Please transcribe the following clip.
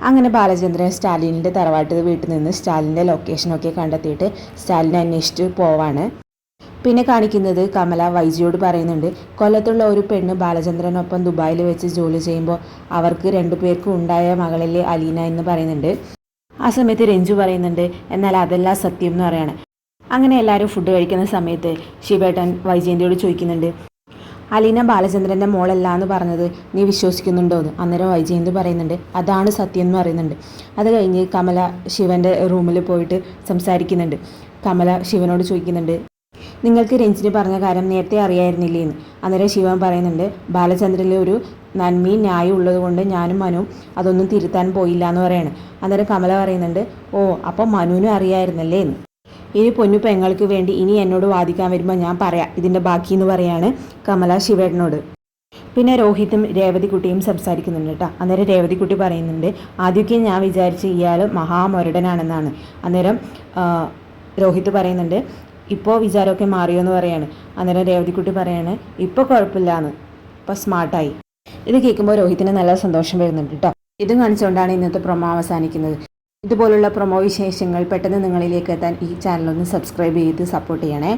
അങ്ങനെ ബാലചന്ദ്രൻ സ്റ്റാലിൻ്റെ തറവാട്ട് വീട്ടിൽ നിന്ന് സ്റ്റാലിൻ്റെ ലൊക്കേഷനൊക്കെ കണ്ടെത്തിയിട്ട് സ്റ്റാലിനെ അന്വേഷിച്ച് പോവാണ്. പിന്നെ കാണിക്കുന്നത് കമല വൈജിയോട് പറയുന്നുണ്ട്, കൊല്ലത്തുള്ള ഒരു പെണ്ണ് ബാലചന്ദ്രനൊപ്പം ദുബായിൽ വെച്ച് ജോലി ചെയ്യുമ്പോൾ അവർക്ക് 2 പേർക്കും ഉണ്ടായ മകളല്ലേ അലീന എന്ന് പറയുന്നുണ്ട്. ആ സമയത്ത് രഞ്ജു പറയുന്നുണ്ട്, എന്നാൽ അതല്ല സത്യം എന്ന് പറയാണ്. അങ്ങനെ എല്ലാവരും ഫുഡ് കഴിക്കുന്ന സമയത്ത് ശിവേട്ടൻ വൈജയന്തിയോട് ചോദിക്കുന്നുണ്ട്, അലീന ബാലചന്ദ്രൻ്റെ മോളല്ല എന്ന് പറഞ്ഞത് നീ വിശ്വസിക്കുന്നുണ്ടോ എന്ന്. അന്നേരം വൈജയന്തി പറയുന്നുണ്ട്, അതാണ് സത്യം എന്ന് പറയുന്നുണ്ട്. അത് കഴിഞ്ഞ് കമല ശിവൻ്റെ റൂമിൽ പോയിട്ട് സംസാരിക്കുന്നുണ്ട്. കമല ശിവനോട് ചോദിക്കുന്നുണ്ട്, നിങ്ങൾക്ക് രഞ്ജിനി പറഞ്ഞ കാര്യം നേരത്തെ അറിയായിരുന്നില്ലേ എന്ന്. അന്നേരം ശിവൻ പറയുന്നുണ്ട്, ബാലചന്ദ്രനിൽ ഒരു നന്മയും ന്യായം ഉള്ളത് കൊണ്ട് ഞാനും മനുവും അതൊന്നും തിരുത്താൻ പോയില്ല എന്ന് പറയാണ്. അന്നേരം കമല പറയുന്നുണ്ട്, ഓ അപ്പം മനുവിനും അറിയായിരുന്നല്ലേ എന്ന്. ഇനി പൊന്നു പെങ്ങൾക്ക് വേണ്ടി ഇനി എന്നോട് വാദിക്കാൻ വരുമ്പോൾ ഞാൻ പറയാം ഇതിൻ്റെ ബാക്കി എന്ന് പറയാണ് കമല ശിവേട്ടനോട്. പിന്നെ രോഹിത്തും രേവതിക്കുട്ടിയും സംസാരിക്കുന്നുണ്ട് കേട്ടോ. അന്നേരം രേവതിക്കുട്ടി പറയുന്നുണ്ട്, ആദ്യമൊക്കെ ഞാൻ വിചാരിച്ച് ഇയാൾ മഹാമൊരടനാണെന്നാണ്. അന്നേരം രോഹിത്ത് പറയുന്നുണ്ട്, ഇപ്പോൾ വിചാരമൊക്കെ മാറിയോ എന്ന് പറയാണ്. അന്നേരം രേവതിക്കുട്ടി പറയാണ്, ഇപ്പോൾ കുഴപ്പമില്ലാന്ന്, ഇപ്പോൾ സ്മാർട്ടായി. ഇത് കേൾക്കുമ്പോൾ രോഹിത്തിന് നല്ല സന്തോഷം വരുന്നുണ്ട് കേട്ടോ. ഇതും കാണിച്ചുകൊണ്ടാണ് ഇന്നത്തെ പ്രൊമോ അവസാനിക്കുന്നത്. ഇതുപോലുള്ള പ്രൊമോ വിശേഷങ്ങൾ പെട്ടെന്ന് നിങ്ങളിലേക്ക് എത്താൻ ഈ ചാനലൊന്ന് സബ്സ്ക്രൈബ് ചെയ്ത് സപ്പോർട്ട് ചെയ്യണേ.